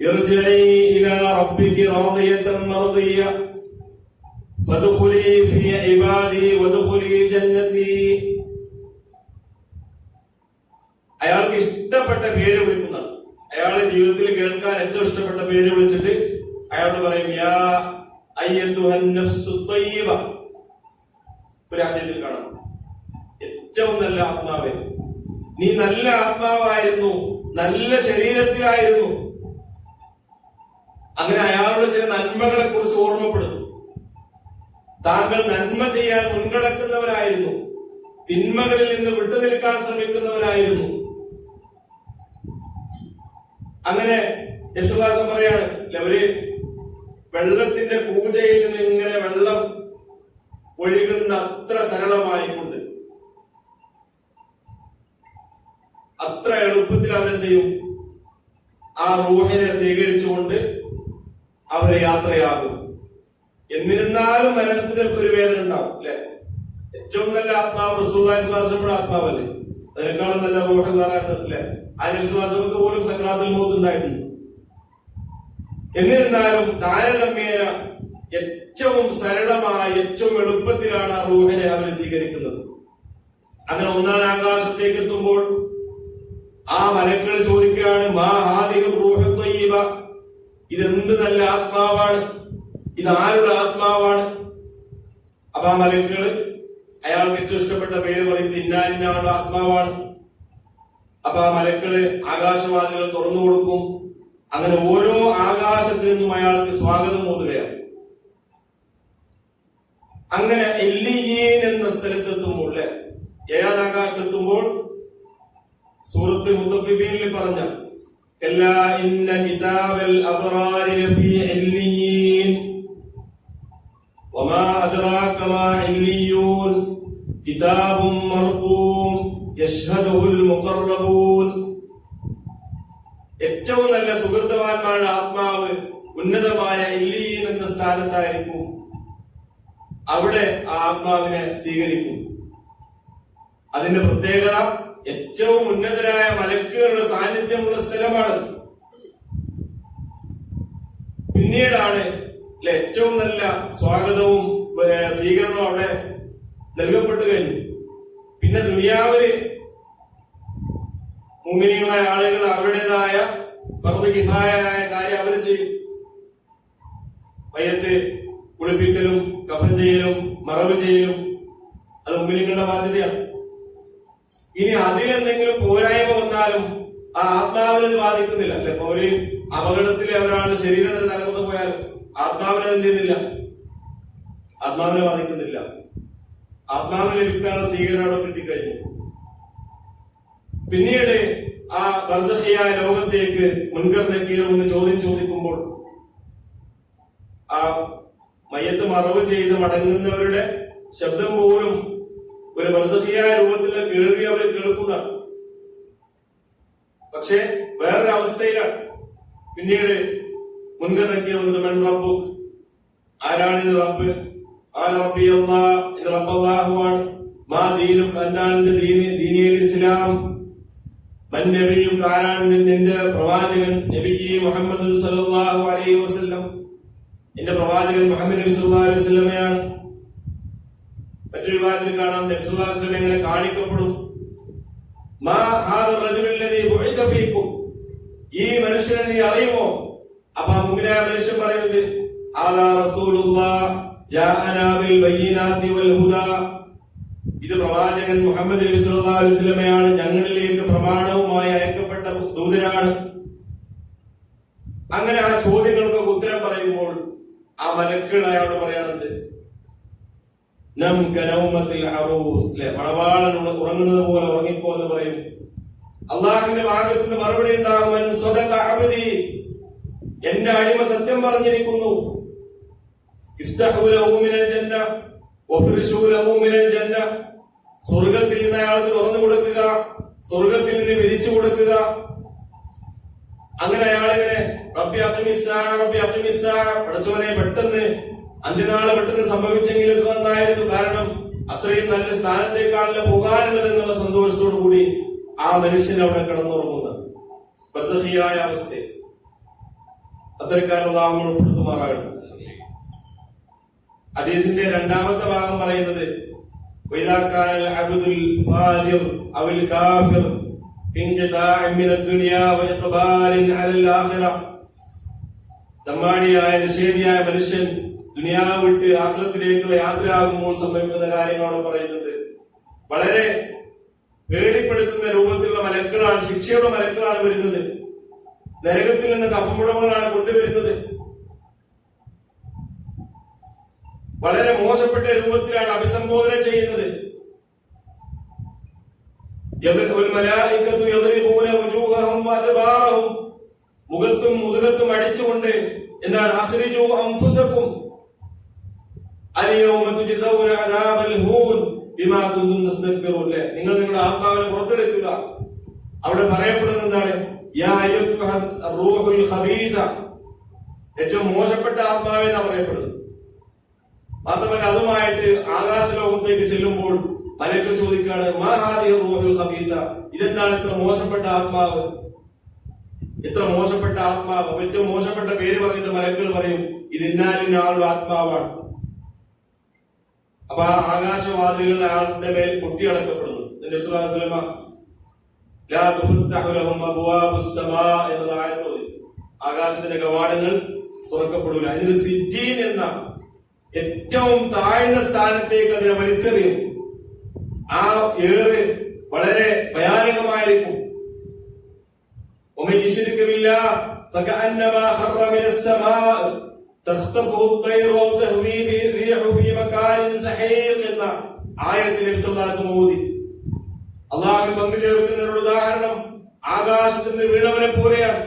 ഇർജിഇ ഇലാ റബ്ബികി റാദിയതൻ മർദിയ ഫദ്ഖുലി ഫീ ഇബാദി വദ്ഖുലി ജന്നതി. അയാൾക്ക് ഇഷ്ടപ്പെട്ട പേര് വിളിക്കുന്നതാണ്. അയാളുടെ ജീവിതത്തിൽ കേൾക്കാൻ ഏറ്റവും ഇഷ്ടപ്പെട്ട പേര് വിളിച്ചിട്ട് അയാളോട് പറയും, യാ അയ്യതുഹൻ നഫ്സു ത്വയ്യിബ. ഒരു ഹദീസിൽ കാണാം, ഏറ്റവും നല്ല ആത്മാവേ, നീ നല്ല ആത്മാവായിരുന്നു, നല്ല ശരീരത്തിലായിരുന്നു. അങ്ങനെ അയാളുടെ ചില നന്മകളെ കുറിച്ച് ഓർമ്മപ്പെടുത്തും. താങ്കൾ നന്മ ചെയ്യാൻ മുൻകടക്കുന്നവനായിരുന്നു, തിന്മകളിൽ നിന്ന് വിട്ടുനിൽക്കാൻ ശ്രമിക്കുന്നവനായിരുന്നു. അങ്ങനെ യേശുദാസൻ പറയാണ്, ഒരു വെള്ളത്തിന്റെ കൂജയിൽ നിന്ന് ഇങ്ങനെ വെള്ളം ഒഴുകുന്ന അത്ര സരളമായിക്കൊണ്ട്, അത്ര എളുപ്പത്തിൽ അവരെന്ത് ചെയ്യും, ആ റൂഹിനെ സ്വീകരിച്ചുകൊണ്ട് അവര് യാത്രയാകും. എന്നിരുന്നാലും മരണത്തിന് ഒരു വേദന ഉണ്ടാവും, അല്ലെ? ഏറ്റവും നല്ല ആത്മാവ് റസൂലുള്ളാഹി സ്വല്ലല്ലാഹു അലൈഹി വസല്ലം ആത്മാവല്ലേ? അതിനേക്കാളും നല്ല റൂഹ് വേറെ ആ നബിക്ക് പോലും സക്രാത്തുൽ മൗത്ത് ഉണ്ടായിട്ടുണ്ട്. എന്നിരുന്നാലും താരതമ്യേന ഏറ്റവും സരളമായ ഏറ്റവും എളുപ്പത്തിലാണ് ആ റൂഹിനെ അവർ സ്വീകരിക്കുന്നത്. അങ്ങനെ ഒന്നാം ആകാശത്തേക്ക് എത്തുമ്പോൾ ആ മലക്കുകൾ ചോദിക്കുകയാണ്, മാ ഹാദിഹി റൂഹു ത്വയ്യിബ, ഇതെന്ത് നല്ല ആത്മാവാണ്, ഇത് ആരുടെ ആത്മാവാണ്? അപ്പൊ ആ മലക്കുകൾ അയാൾക്ക് ഏറ്റവും ഇഷ്ടപ്പെട്ട പേര് പറയുന്നത് ഇന്നാലിനാളുടെ ആത്മാവാണ്. അപ്പൊ ആ മലക്കുകള് ആകാശവാതികൾ തുറന്നു കൊടുക്കും. അങ്ങനെ ഓരോ ആകാശത്തിൽ നിന്നും അയാൾക്ക് സ്വാഗതം ഓതുകയാണ്. അങ്ങനെ ഇല്ലിയീൻ എന്ന സ്ഥലത്തെത്തുമ്പോൾ, ഏഴാം ആകാശത്തെത്തുമ്പോൾ സൂറത്ത് മുത്തഫിഫീനിൽ പറഞ്ഞ കല്ലാ ഇന്ന കിതാബൽ അബ്റാരി ലഫീ ഇല്ലിയീൻ വമാ അദ്റാക മാ ഇല്ലിയൂൻ കിതാബും മർഖൂം യശ്ഹദുൽ മുഖറബൂൻ. ഏറ്റവും നല്ല സുഹൃതവാന്മാരുടെ ആത്മാവ് ഉന്നതമായ ഇല്ലീൻ എന്ന സ്ഥാനത്തായിരിക്കും. അവിടെ ആ ആത്മാവിനെ സ്വീകരിക്കും. അതിന്റെ പ്രത്യേകത ഏറ്റവും ഉന്നതരായ മലക്കുകളുടെ സാന്നിധ്യമുള്ള സ്ഥലമാണ്. പിന്നീടാണ് ഏറ്റവും നല്ല സ്വാഗതവും സ്വീകരണവും അവിടെ നൽകപ്പെട്ടു കഴിഞ്ഞു. പിന്നെ ദുനിയാവില് മുഅ്മിനീങ്ങളായ ആളുകൾ അവരുടേതായ ഫർദ് കിഫായയായ കാര്യം അവർ ചെയ്യും. മയ്യത്ത് കുളിപ്പിക്കലും കഫൻ ചെയ്യലും മറവ് ചെയ്യലും അത് മുഅ്മിനീങ്ങളുടെ ബാധ്യതയാണ്. ഇനി അതിലെന്തെങ്കിലും പോരായ്മ വന്നാലും ആ ആത്മാവിനത് ബാധിക്കുന്നില്ല. അല്ലെ, ഇപ്പൊ ഒരു അപകടത്തിൽ ഒരാളുടെ ശരീരത്തിന് തകർന്നു പോയാൽ ആത്മാവിനെ എന്ത് ചെയ്യുന്നില്ല, ആത്മാവിനെ ബാധിക്കുന്നില്ല. ആത്മാവിനെ ലഭിക്കാനുള്ള സ്വീകരണം അവിടെ കിട്ടിക്കഴിഞ്ഞു. പിന്നീട് ആ ബർസഖിയായ ലോകത്തേക്ക് മുൻകർ നക്കീർ എന്ന് ചോദ്യം ചോദിക്കുമ്പോൾ ആ മയ്യത്ത് മറവ് ചെയ്ത് മടങ്ങുന്നവരുടെ ശബ്ദം പോലും ഒരു ബർസഖിയായ രൂപത്തിലുള്ള കേൾവി അവർ കേൾക്കുന്നതാണ്. പക്ഷെ വേറൊരു അവസ്ഥയിലാണ്. പിന്നീട് മുൻകർ നക്കീർ മൻ റബ്ബുക്, ആരാണ് എന്റെ റബ്ബ്? ആ റബ്ബി അല്ലാഹ്, എന്റെ റബ്ബ് അല്ലാഹുവാണ്. മാ ദീനുക, എന്താണ് എന്റെ ദീന്? ദീനിൽ ഇസ്ലാം. മൻ നബിയുക, ആരാണ് എന്റെ പ്രവാചകൻ? നബിയി മുഹമ്മദ് സല്ലല്ലാഹു അലൈഹി വസല്ലം, എന്റെ പ്രവാചകൻ മുഹമ്മദ് നബി സല്ലല്ലാഹു അലൈഹി വസല്ലമയാണ്. മറ്റൊരു വാചകത്തിൽ കാണാം നബി സല്ലല്ലാഹു അലൈഹി വസല്ലം എങ്ങനെ കാണിക്കപ്പെടും. മാ ഹാദർ റജുൽ ലദീ ബുഇത ഫീകും, ഈ മനുഷ്യനെ നീ അറിയുമോ? അപ്പൊ ആ മുഅ്മിനായ മനുഷ്യൻ പറയുന്നത് ആലാ റസൂലുള്ളാഹ് ജാഅനാ ബിൽ ബയ്യിനാതി വൽ ഹുദാ, ഇത് പ്രവാചകൻ മുഹമ്മദ് നബി സല്ലല്ലാഹു അലൈഹി വസല്ലമയാണ്, ഞങ്ങളിലേക്ക് പ്രമാണവുമായി അയക്കപ്പെട്ട ദൂതനാണ്. അങ്ങനെ ആ ചോദ്യങ്ങൾക്ക് ഉത്തരം പറയുമ്പോൾ ആ മലക്കുകൾ അയാളോട് പറയാണെന്ത്, നം കനൗമത്തിൽ അറൂസ്, മണവാളൻ ഉറങ്ങുന്നത് പോലെ ഉറങ്ങിക്കോ എന്ന് പറയും. അള്ളാഹുവിന്റെ ഭാഗത്ത് നിന്ന് മറുപടി ഉണ്ടാകും, സ്വദഖ അബ്ദി, എന്റെ അടിമ സത്യം പറഞ്ഞിരിക്കുന്നു. ഇഫ്തഹു ലഹു മിനൽ ജന്ന വഫ്രിശു ലഹു മിനൽ ജന്ന, സ്വർഗ്ഗത്തിൽ നിന്ന് അയാൾക്ക് തുറന്നു കൊടുക്കുക, സ്വർഗ്ഗത്തിൽ നിന്ന് വിരിച്ചു കൊടുക്കുക. അങ്ങനെ അയാളിങ്ങനെ റബ്ബി അഖിമിസ്സാ റബ്ബി അഖിമിസ്സാ, പടച്ചോനെ പെട്ടെന്ന് അന്ത്യനാള് പെട്ടെന്ന് സംഭവിച്ചെങ്കിൽ ഇത് നന്നായിരുന്നു, കാരണം അത്രയും നല്ല സ്ഥാനത്തേക്കാണല്ലോ പോകാനുള്ളത് എന്നുള്ള സന്തോഷത്തോടു കൂടി ആ മനുഷ്യൻ അവിടെ കിടന്നുറങ്ങുന്ന ബർസഖിയായ അവസ്ഥ. അത്തരക്കാരുള്ള നമ്മൾ ഉൾപ്പെടുത്തുമാറാകട്ടെ. അദ്ദേഹത്തിന്റെ രണ്ടാമത്തെ ഭാഗം പറയുന്നത് وإذا كان العبد الفاجر أو الكافر في انقطاع من الدنيا وإقبال على الآخرة, തമ്മാടിയായ നിഷേധിയായ മനുഷ്യൻ ദുനിയാവ് വിട്ട് ആഖിറത്തിലേക്കുള്ള യാത്രയാകുമ്പോൾ സംഭവിക്കുന്ന കാര്യങ്ങളോട് പറയുന്നുണ്ട്. വളരെ പേടിപ്പെടുത്തുന്ന രൂപത്തിലുള്ള മലക്കുകളാണ്, ശിക്ഷയുടെ മലക്കുകളാണ് വരുന്നത്. നരകത്തിൽ നിന്ന് കഫമുടമകളാണ് കൊണ്ടുവരുന്നത്. വളരെ മോശപ്പെട്ട രൂപത്തിലാണ് അഭിസംബോധന ചെയ്യുന്നത്. മുഖത്തും മുതുകത്തും അടിച്ചുകൊണ്ട് എന്താണ് അഖ്രിജൂ അൻഫുസകും അൽയൗമ തുജ്സൗന അദാബൽ ഹൂൻ ബിമാ കുന്തും തസ്തക്ബിറൂൻ, നിങ്ങൾ നിങ്ങളുടെ ആത്മാവിനെ പുറത്തെടുക്കുക. അവിടെ പറയപ്പെടുന്നത് എന്താണ്? യാ അയ്യുഹ റൂഹുൽ ഖബീസ, ഏറ്റവും മോശപ്പെട്ട ആത്മാവെന്നാണ് പറയപ്പെടുന്നത്. മാത്രമല്ല അതുമായിട്ട് ആകാശ ലോകത്തേക്ക് ചെല്ലുമ്പോൾ മലക്കുകൾ ചോദിക്കുകയാണ്, മാ ഹാദിഹി റൂഹുൽ ഖബീസ, ഇതെന്താണ് ഇത്ര മോശപ്പെട്ട ആത്മാവ്, ഇത്ര മോശപ്പെട്ട ആത്മാവ്. ഏറ്റവും മോശപ്പെട്ട പേര് പറഞ്ഞിട്ട് മലക്കുകൾ പറയും, ഇത് ഇന്നാലിന്ന ആളുടെ ആത്മാവാണ്. അപ്പൊ ആ ആകാശവാതിലുകൾ ആളുടെ മേൽ പൊട്ടിയടക്കപ്പെടുന്നു. എന്നുള്ള ആയത്തോതി ആകാശത്തിന്റെ കവാടങ്ങൾ തുറക്കപ്പെടൂല. ഇതിന് സിജ്ജീൻ എന്ന ഏറ്റവും താഴ്ന്ന സ്ഥാനത്തേക്ക് അതിനെ വലിച്ചെറിയും. ആ ഏറ് വളരെ ഭയാനകമായിരിക്കും. എന്ന ആയത്തിൽ അള്ളാഹു പങ്കു ചേർക്കുന്നവരുടെ ഉദാഹരണം ആകാശത്തിന് വീണവനെ പോലെയാണ്.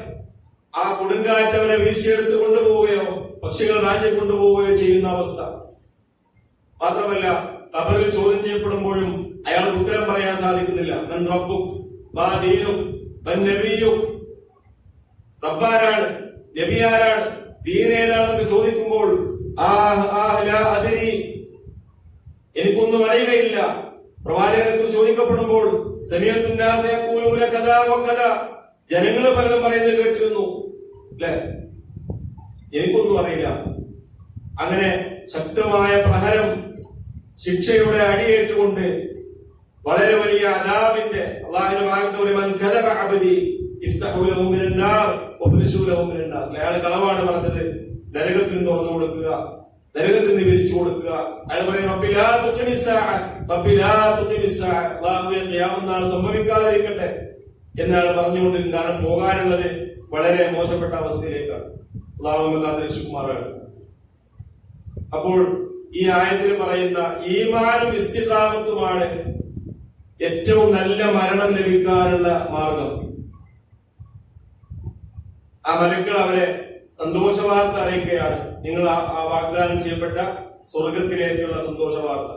ആ കൊടുങ്കാറ്റ് അവനെ വീഴ്ചയെടുത്ത് കൊണ്ടുപോവുകയോ പക്ഷികൾ രാജ്യം കൊണ്ടുപോവുകയോ ചെയ്യുന്ന അവസ്ഥ. മാത്രമല്ല ഖബറിൽ ചോദ്യം ചെയ്യപ്പെടുമ്പോഴും അയാൾക്ക് ഉത്തരം പറയാൻ സാധിക്കുന്നില്ല. മൻ റബ്ബുക് മാ ദീനുക് മൻ നബിയുക്, റബ്ബാരാണ്, നബി ആരാണ്, ദീൻ ഏതാണെന്നൊക്കെ ചോദിക്കുമ്പോൾ എനിക്കൊന്നും അറിയുകയില്ല. പ്രവാചകനെ കുറിച്ച് ചോദിക്കപ്പെടുമ്പോൾ ജനങ്ങൾ പലതും പറയുന്നത് കേട്ടിരുന്നു, അല്ലെ, എനിക്കൊന്നും അറിയില്ല. അങ്ങനെ ശക്തമായ പ്രഹരം, ശിക്ഷയുടെ അടിയേറ്റുകൊണ്ട് വളരെ വലിയ അദാബിന്റെ അള്ളാഹുവിന്റെ ഭാഗത്ത് അയാൾ കളവാണ് പറഞ്ഞത്, നരകത്തിന് തുറന്നു കൊടുക്കുക, നരകത്തിൽ നിന്ന് വിരിച്ചു കൊടുക്കുക. അയാൾ പറയും ഖിയാമത്ത് സംഭവിക്കാതിരിക്കട്ടെ എന്നാണ് പറഞ്ഞുകൊണ്ടിരുന്നത്. കാരണം പോകാനുള്ളത് വളരെ മോശപ്പെട്ട അവസ്ഥയിലേക്കാണ്. അള്ളാഹു കാത്തിരക്ഷിക്കുമാറാണ്. അപ്പോൾ ഈ ആയത്തിൽ പറയുന്ന ഈമാനും ഇസ്തിഖാമത്തുമാണ് ഏറ്റവും നല്ല മരണം ലഭിക്കാനുള്ള മാർഗം. ആ മലക്കുകൾ അവരെ സന്തോഷ വാർത്ത അറിയിക്കുകയാണ്. നിങ്ങൾ ആ വാഗ്ദാനം ചെയ്യപ്പെട്ട സ്വർഗത്തിലേക്കുള്ള സന്തോഷ വാർത്ത.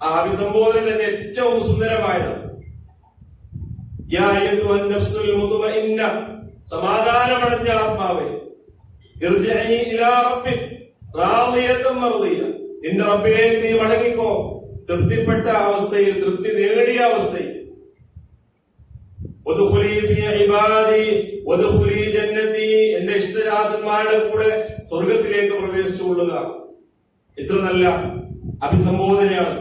ആ അഭിസംബോധന തന്നെ ഏറ്റവും സുന്ദരമായത്. സമാധാനമടഞ്ഞ ആത്മാവേ, നിന്റെ റബ്ബിലേക്ക് നീ മടങ്ങിക്കോ, തൃപ്തിപ്പെട്ട അവസ്ഥയിൽ, തൃപ്തി നേടിയ അവസ്ഥയിൽ. എന്റെ ഇഷ്ടദാസന്മാരുടെ കൂടെ സ്വർഗത്തിലേക്ക് പ്രവേശിച്ചുകൊള്ളുക. ഇത്ര നല്ല അഭിസംബോധനയാണ്.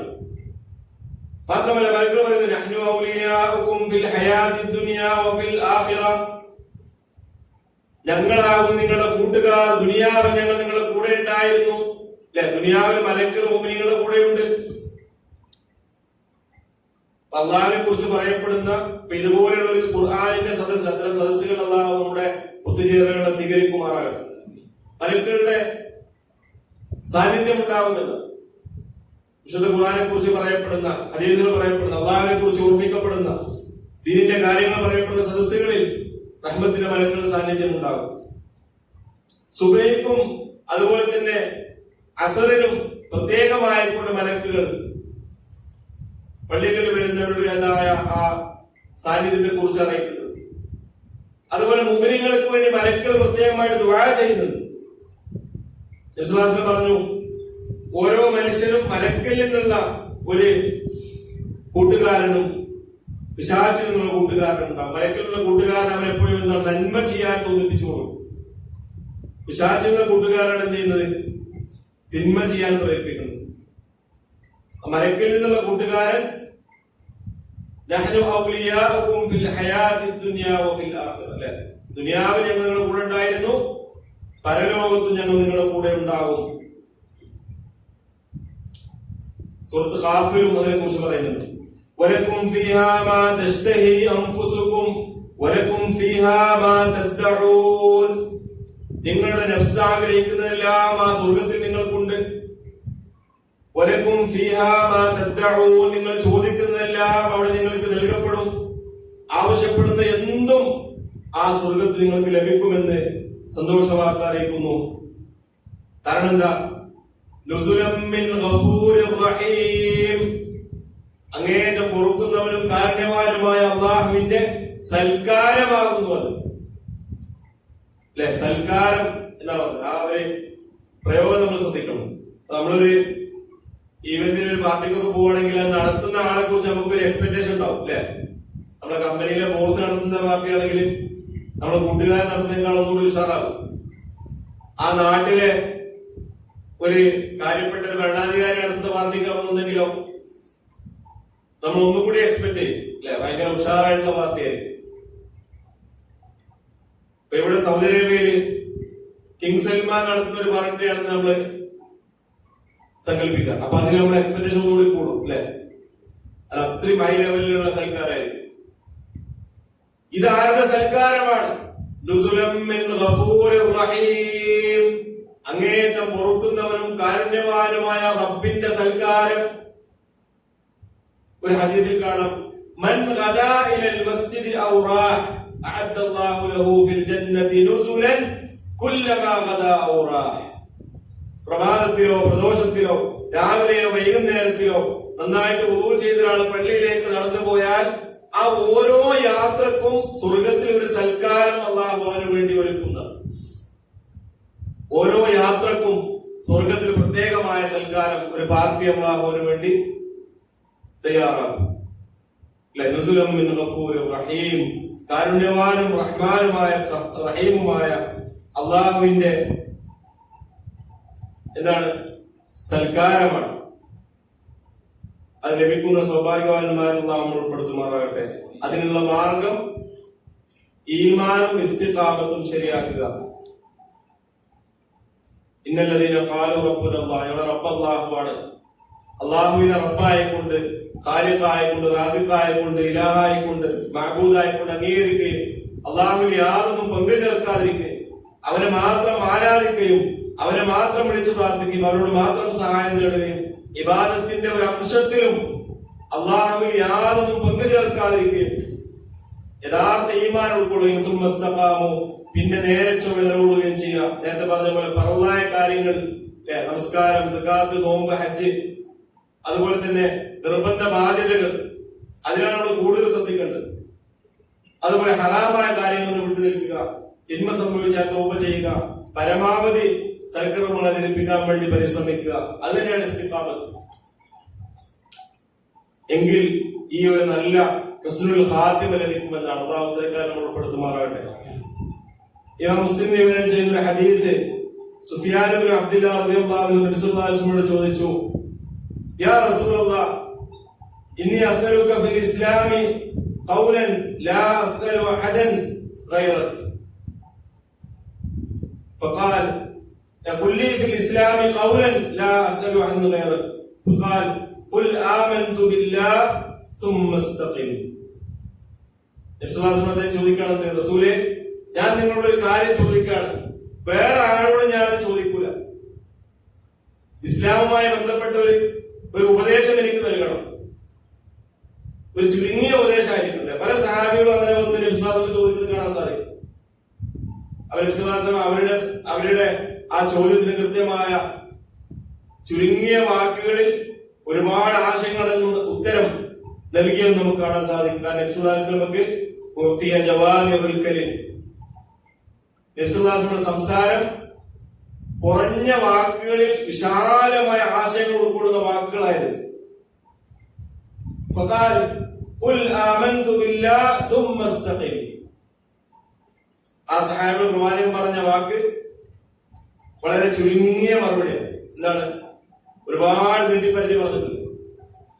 മാത്രമല്ല മലക്കുകൾ പറയുന്നത്, ഞങ്ങളാകും നിങ്ങളുടെ കൂട്ടുകാർ, ദുനിയാവിൽ ഞങ്ങൾ നിങ്ങളുടെ കൂടെ ഉണ്ടായിരുന്നു. അല്ലെ, ദുനിയാവിൽ മലക്കുകൾ മുഅ്മിനീങ്ങളുടെ കൂടെയുണ്ട്. അള്ളാഹിനെ കുറിച്ച് പറയപ്പെടുന്ന ഇതുപോലെയുള്ള ഒരു ഖുർആനിന്റെ സദസ്സ്, അത്തരം സദസ്സുകൾ അള്ളാഹു നമ്മുടെ ഒത്തുചേരലുകളെ സ്വീകരിക്കുമാറാകട്ടെ. മലക്കുകളുടെ സാന്നിധ്യം ഉണ്ടാകുന്നത് വിശുദ്ധ ഖുർആനെ കുറിച്ച് പറയപ്പെടുന്ന, ഹദീസുകൾ പറയപ്പെടുന്ന, അള്ളാഹിനെ കുറിച്ച് ഓർമ്മിക്കപ്പെടുന്ന, ദീനിന്റെ കാര്യങ്ങൾ പറയപ്പെടുന്ന സദസ്സുകളിൽ റഹ്മത്തിന്റെ മലക്കുകളുടെ സാന്നിധ്യം ഉണ്ടാകും. സുബൈക്കും അതുപോലെ തന്നെ അസറിനും പ്രത്യേകമായിക്കൊണ്ട് മലക്കുകൾ പള്ളികളിൽ വരുന്നവരുടേതായ ആ സാന്നിധ്യത്തെ കുറിച്ച് അറിയിക്കുന്നത്. അതുപോലെ മുഅ്മിനീങ്ങൾക്ക് വേണ്ടി മലക്കുകൾ പ്രത്യേകമായിട്ട് ദുആ ചെയ്യുന്നുണ്ട്. യേശുദാസൻ പറഞ്ഞു, ഓരോ മനുഷ്യനും മലക്കിൽ നിന്നുള്ള ഒരു കൂട്ടുകാരനും പിശാചിൽ നിന്നുള്ള കൂട്ടുകാരനും ഉണ്ടാവും. മലക്കിൽ നിന്നുള്ള കൂട്ടുകാരൻ അവൻ എപ്പോഴും എന്താണ്, നന്മ ചെയ്യാൻ തോന്നിപ്പിച്ചു കൊടുക്കും. പിശാചിലുള്ള കൂട്ടുകാരാണ് എന്ത് ചെയ്യുന്നത്, തിന്മ ചെയ്യാൻ പ്രേരിപ്പിക്കുന്നത്. മലക്കിൽ നിന്നുള്ള കൂട്ടുകാരൻ ദുനിയാവിൽ ഞങ്ങൾ നിങ്ങളുടെ കൂടെ ഉണ്ടായിരുന്നു, പരലോകത്തും ഞങ്ങൾ നിങ്ങളുടെ കൂടെ ഉണ്ടാകും. സൂറത്ത് ഖാഫിലും അതിനെ കുറിച്ച് പറയുന്നുണ്ട്. വലക്കും ഫീഹാ മാ തശ്തഹി അൻഫുസുകും വലക്കും ഫീഹാ മാ തദ്ദഊൻ. നിങ്ങളുടെ നഫ്സ് ആഗ്രഹിക്കുന്നതെല്ലാം ആ സ്വർഗത്തിൽ നിങ്ങൾക്കുണ്ട്. വലക്കും ഫീഹാ മാ തദ്ദഊൻ. നിങ്ങൾ ചോദിക്കുന്നതെല്ലാം അവിടെ നിങ്ങൾക്ക് നൽകപ്പെടും. ആവശ്യപ്പെടുന്ന എന്തും ആ സ്വർഗത്തിൽ നിങ്ങൾക്ക് ലഭിക്കുമെന്ന് സന്തോഷ വാർത്ത അറിയിക്കുന്നു. കാരണം എന്താ, നുസുലം മിൻ ഗഫൂരിർ റഹീം. അങ്ങേയറ്റം പൊറുക്കുന്നവനും കാരുണ്യവാനുമായ അള്ളാഹുവിന്റെ സൽക്കാരമാകുന്നു അത്. അല്ലെ, സൽക്കാരം എന്നാ പറഞ്ഞത്. ആ ഒരു പ്രയോഗം നമ്മൾ ശ്രദ്ധിക്കണം. നമ്മളൊരു ഈവന്റിന് ഒരു പാർട്ടിക്കൊക്കെ പോവുകയാണെങ്കിൽ അത് നടത്തുന്ന ആളെ കുറിച്ച് നമുക്കൊരു എക്സ്പെക്ടേഷൻ ഉണ്ടാവും അല്ലെ? നമ്മളെ കമ്പനിയിലെ ബോസ് നടത്തുന്ന പാർട്ടിയാണെങ്കിൽ നമ്മളെ കൂട്ടുകാരൻ നടത്തുന്നതിനേക്കാൾ ഒന്നുകൂടി ഉഷാറാകും. ആ നാട്ടിലെ ഒരു കാര്യപ്പെട്ട ഒരു ഭരണാധികാരി നടത്തുന്ന പാർട്ടിക്ക് പോകുന്നെങ്കിലോ നമ്മൾ ഒന്നും കൂടി എക്സ്പെക്ട് ചെയ്യും അല്ലെ? ഭയങ്കര ഉഷാറായിട്ടുള്ള പാർട്ടിയായിരിക്കും. ഇപ്പൊ ഇവിടെ സൗദി അറേബ്യയില് കിങ് സൽമാൻ നടത്തുന്ന ഒരു പാർട്ടിയാണെന്ന് നമ്മള് സങ്കല്പിക്കുക. അപ്പൊ അതിന് നമ്മൾ എക്സ്പെക്ടേഷൻ ഒന്നുകൂടി കൂടും അല്ലെ? അത് അത്രയും ഹൈ ലെവലിലുള്ള സൽക്കാരായിരിക്കും. ഇത് ആരുടെ സൽക്കാരമാണ്? നുസുലം മിൻ ഗഫൂരിർ റഹീം, അങ്ങേയറ്റം പൊറുക്കുന്നവനും കാരുണ്യവാനുമായ റബ്ബിന്റെ സൽക്കാരം. ഒരു ഹദീസിൽ കാണാം, മൻ ഗദാ ഇലൽ മസ്ജിദി ഔ റാഹ് അഅദ്ദല്ലാഹു ലഹു ഫിൽ ജന്നതി നുസുലൻ കുല്ലമാ ഗദാ ഔ റാഹ്. പ്രഭാതത്തിലോ പ്രദോഷത്തിലോ രാവിലെയോ വൈകുന്നേരത്തിലോ നന്നായിട്ട് വുളൂ ചെയ്ത ഒരാൾ പള്ളിയിലേക്ക് നടന്നു പോയാൽ ആ ഓരോ യാത്രക്കും സ്വർഗത്തിൽ ഒരു സൽക്കാരം അല്ലാഹു അവന് വേണ്ടി ഒരുക്കുന്ന, ഓരോ യാത്രക്കും സ്വർഗത്തിൽ പ്രത്യേകമായ സൽക്കാരം ഒരു പാർട്ടി അല്ലാഹു അവന് വേണ്ടി തയ്യാറാക്കും. നുസുലം മിൻ ഗഫൂരിർ റഹീം, കാരുണ്യവാനും റഹ്മാനുമായ റഹീമുമായ അല്ലാഹുവിന്റെ എന്താണ് സൽക്കാരമാണ്. അത് ലഭിക്കുന്ന സൗഭാഗ്യവാന്മാരെല്ലാം നമ്മൾ ഉൾപ്പെടുത്തുമാറാകട്ടെ. അതിനുള്ള മാർഗം ഈമാനും ഇസ്തിഖാമത്തും ശരിയാക്കുക. ഇന്നല്ലദീന ഖാലു റബ്ബുനല്ലാഹ്, ഞങ്ങളുടെ റബ്ബ് അല്ലാഹുവാണ്. അല്ലാഹുവിനെ റബ്ബായിക്കൊണ്ട്, ഖാലിഖായിക്കൊണ്ട്, റാസിഖായിക്കൊണ്ട്, ഇലാഹായിക്കൊണ്ട്, മഅബൂദായിക്കൊണ്ട് അംഗീകരിക്കുകയും അല്ലാഹുവിന് യാതൊന്നും പങ്കു ചേർക്കാതിരിക്കുകയും അവനെ മാത്രം ആരാധിക്കുകയും അവനെ മാത്രം വിളിച്ചു പ്രാർത്ഥിക്കുകയും അവനോട് മാത്രം സഹായം തേടുകയും ഇബാദത്തിന്റെ ഒരു അംശത്തിലും അല്ലാഹുവിൽ യാതൊന്നും പങ്കു ചേർക്കാതിരിക്കുകയും യഥാർത്ഥ ഈമാൻ ഉൾക്കൊള്ളുകയും തുമ്മസ്തഖാമു, പിന്നെ നേരെ ചൊവ്വ ചെയ്യുക. നേരത്തെ പറഞ്ഞ പോലെ ഫർളായ കാര്യങ്ങൾ, നമസ്കാരം, സകാത്ത്, നോമ്പ്, ഹജ്ജ്, അതുപോലെ തന്നെ നിർബന്ധ ബാധ്യതകൾ, അതിനാണ് നമ്മൾ കൂടുതൽ ശ്രദ്ധിക്കേണ്ടത്. അതുപോലെ ഹറാമായ കാര്യങ്ങൾ വിട്ടു നിൽക്കുക, തിന്മ സംഭവിച്ചാൽ തൗബ ചെയ്യുക, പരമാവധി സൽക്കർമ്മങ്ങളെ ധരിപ്പിക്കാൻ വേണ്ടി പരിശ്രമിക്കുക. അത് തന്നെയാണ് ഇസ്തിഖാമത്ത്. എങ്കിൽ ഈ ഒരു നല്ല ഹുസ്നുൽ ഖാത്തിമ ലഭിക്കുമെന്നാണ്. അല്ലാഹു തആല നമ്മൾ ഉൾപ്പെടുത്തുമാറാകട്ടെ. ഇമാം മുസ്ലിം നിവേദനം ചെയ്യുന്ന ഒരു ഹദീസ്, സുഫിയാൻ ഇബ്നു അബ്ദുല്ലാഹ് റളിയല്ലാഹു അൻഹു നബി സല്ലല്ലാഹു അലൈഹി വസല്ലമയോട് ചോദിച്ചു, യാ റസൂലല്ലാഹ്, ഇന്നി അസ്അലുക ഫിൽ ഇസ്ലാമി ഖൗലൻ ലാ അസ്അലു അഹദൻ ഗൈറക. فقال قل لي في الإسلام قولا لا أسأل أحد غيرك. فقال قل آمنت بالله ثم استقم. ചോദിക്കണം, റസൂലേ, ഞാൻ നിങ്ങളോട് ഒരു കാര്യം ചോദിക്കാണ്, വേറെ ആരോടും ഞാൻ ചോദിക്കൂല. ഇസ്ലാമുമായി ബന്ധപ്പെട്ട ഒരു ഉപദേശം എനിക്ക് നൽകണം. ഒരു ചുരുങ്ങിയ ഉപദേശമായിരിക്കില്ല. പല സഹാബികളും അങ്ങനെ വന്ന് വിശ്വാസം ചോദിക്കുന്നത് കാണാൻ സാധിക്കും. അവർ വിശ്വാസം അവരുടെ ആ ചോദ്യത്തിന് കൃത്യമായ ചുരുങ്ങിയ വാക്കുകളിൽ ഒരുപാട് ആശയങ്ങളിൽ നിന്ന് ഉത്തരം നൽകിയെന്ന് നമുക്ക് കാണാൻ സാധിക്കും. കാരണം നബിസ്വല്ലാസ്ലമക്ക് നബിസ്വല്ലാസ്ലമിന്റെ സംസാരം കുറഞ്ഞ വാക്കുകളിൽ വിശാലമായ ആശയങ്ങൾ ഉൾക്കൊള്ളുന്ന വാക്കുകളായിരുന്നു. ഫഖാൽ ഖുൽ ആമൻതു ബില്ലാഹ് സുമ്മ ഇസ്തഖിം. ആ സഹാബികൾ പ്രവാചകൻ പറഞ്ഞ വാക്ക് വളരെ ചുരുങ്ങിയ മറുപടിയാണ്. എന്താണ്? ഒരുപാട് നീട്ടിപ്പരിധി പറഞ്ഞിട്ടില്ല.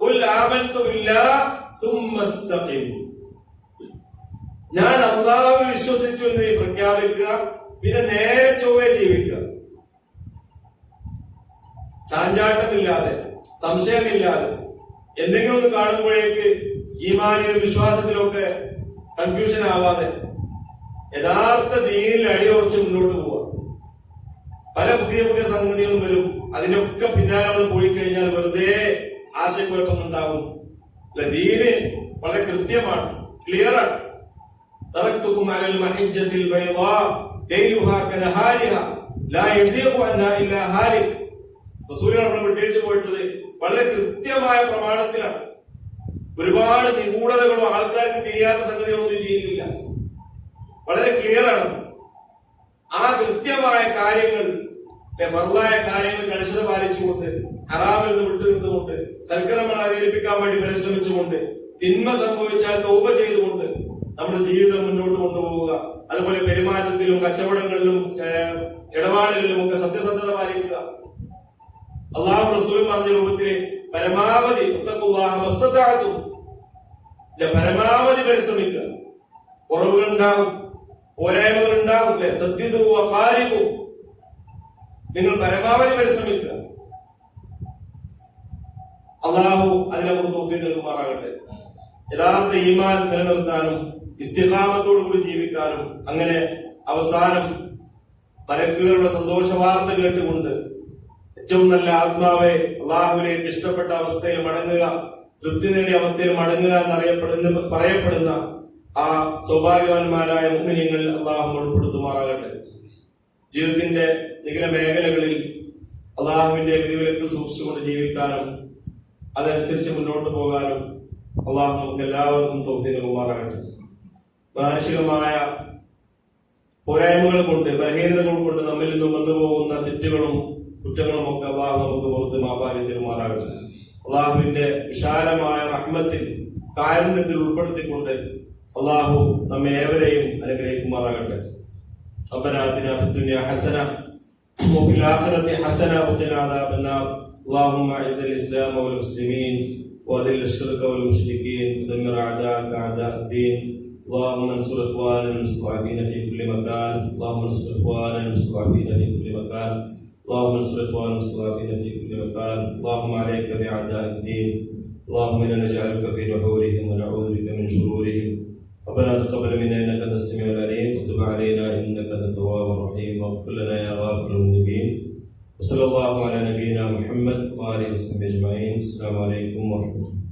ഖുൽ ആമൻതു ബില്ലാഹ് സുമ്മ ഇസ്തഖിം. ഞാൻ അല്ലാഹുവിൽ വിശ്വസിച്ചു എന്ന് നീ പ്രഖ്യാപിക്കുക, പിന്നെ നേരെ ചൊവ്വേ ജീവിക്കുക. ചാഞ്ചാട്ടമില്ലാതെ, സംശയമില്ലാതെ, എന്തെങ്കിലും ഒന്ന് കാണുമ്പോഴേക്ക് ഈമാനിലും വിശ്വാസത്തിലൊക്കെ കൺഫ്യൂഷൻ ആവാതെ യഥാർത്ഥ ദീനിൽ അടിയുറച്ച് മുന്നോട്ട് പോവുക. പല പുതിയ പുതിയ സംഗതികളും വരും, അതിനൊക്കെ പിന്നാലെ നമ്മൾ പോയി കഴിഞ്ഞാൽ വെറുതെ ആശയക്കുഴപ്പമുണ്ടാകും. ദീന് വളരെ കൃത്യമാണ്, ക്ലിയർ ആണ്. തറക്തുകും അലൽ മഹജ്ജത്തിൽ ബൈളാ ലൈലുഹാ കനഹാരിഹാ ലാ യസീഖു അന്നാ ഇല്ലാ ഹാലിക്. റസൂലുള്ളാഹി നമ്മൾ വിട്ടേച്ചു പോയിട്ടുള്ളത് വളരെ കൃത്യമായ പ്രമാണത്തിലാണ്. ഒരുപാട് നിഗൂഢതകളോ ആൾക്കാർക്ക് തിരിയാത്ത സംഗതികളൊന്നും ദീനിലില്ല. വളരെ ക്ലിയർ ആണ്. ആ കൃത്യമായ കാര്യങ്ങൾ ഫർളായ കാര്യങ്ങൾ കണിശത പാലിച്ചുകൊണ്ട് ഹറാമിൽ നിന്ന് വിട്ടുനിന്നുകൊണ്ട് സൽക്കർമ്മങ്ങൾ അധികരിപ്പിക്കാൻ വേണ്ടി പരിശ്രമിച്ചുകൊണ്ട് തിന്മ സംഭവിച്ചാൽ തൗബ ചെയ്തുകൊണ്ട് നമ്മുടെ ജീവിതം മുന്നോട്ട് കൊണ്ടുപോവുക. അതുപോലെ പെരുമാറ്റത്തിലും കച്ചവടങ്ങളിലും ഇടപാടുകളിലും ഒക്കെ സത്യസന്ധത പാലിക്കുക. അള്ളാഹു റസൂൽ പറഞ്ഞ രൂപത്തില് പരമാവധി പരമാവധി പരിശ്രമിക്കുക. കുറവുകൾ ഉണ്ടാകും, പോരായ്മകൾ ഉണ്ടാകും. സത്യവും നിങ്ങൾ പരമാവധി പരിശ്രമിക്കുക. അള്ളാഹു അതിനെ നമുക്ക് തൗഫീഖ് നൽകുമാറാകട്ടെ. യഥാർത്ഥ ഈമാൻ നിലനിർത്താനും ഇസ്തിഖാമത്തോടു കൂടി ജീവിക്കാനും അങ്ങനെ അവസാനം മലക്കുകളുടെ സന്തോഷ വാർത്ത കേട്ടുകൊണ്ട് ഏറ്റവും നല്ല ആത്മാവെ അള്ളാഹുവിലേക്ക് ഇഷ്ടപ്പെട്ട അവസ്ഥയിൽ മടങ്ങുക, തൃപ്തി നേടിയ അവസ്ഥയിൽ മടങ്ങുക പറയപ്പെടുന്ന ആ സൗഭാഗ്യവാന്മാരായ മുഅ്മിനീങ്ങൾ അള്ളാഹു ഉൾപ്പെടുത്തുമാറാകട്ടെ. ജീവിതത്തിന്റെ നിഖില മേഖലകളിൽ അള്ളാഹുവിന്റെ വിധിവിലക്കുകൾ സൂക്ഷിച്ചുകൊണ്ട് ജീവിക്കാനും അതനുസരിച്ച് മുന്നോട്ട് പോകാനും അള്ളാഹു നമുക്ക് എല്ലാവർക്കും തൗഫീഖ് നൽകുമാറാകട്ടെ. മാനുഷികമായ പോരായ്മകൾ കൊണ്ട്, ബലഹീനതകൾ കൊണ്ട് നമ്മിൽ നിന്നും വന്നു പോകുന്ന തെറ്റുകളും കുറ്റങ്ങളും ഒക്കെ അള്ളാഹു നമുക്ക് പുറത്ത് മാപ്പാക്കി തരുമാറാകട്ടെ. അള്ളാഹുവിന്റെ വിശാലമായ റഹ്മത്തിൽ, കാരുണ്യത്തിൽ ഉൾപ്പെടുത്തിക്കൊണ്ട് അള്ളാഹു നമ്മെ ഏവരെയും അനുഗ്രഹിക്കുമാറാകട്ടെ. ربنا آتنا في الدنيا حسنة وفي الآخرة حسنة وقنا عذاب النار. اللهم أعز الإسلام والمسلمين وأذل الشرك والمشركين ودمر أعداءك أعداء الدين. اللهم انصر إخواننا المستضعفين في كل مكان. اللهم انصر إخواننا المستضعفين في كل مكان. اللهم انصر إخواننا المستضعفين في كل مكان. اللهم عليك بأعداء الدين. اللهم إنا نجعلك في نحورهم ونعوذ بك من شرورهم. ربنا تقبل منا انك انت السميع العليم وتب علينا انك انت التواب الرحيم واغفر لنا يا غافر المذنبين. وصلى الله على نبينا محمد واله وصحبه اجمعين. السلام عليكم ورحمه الله.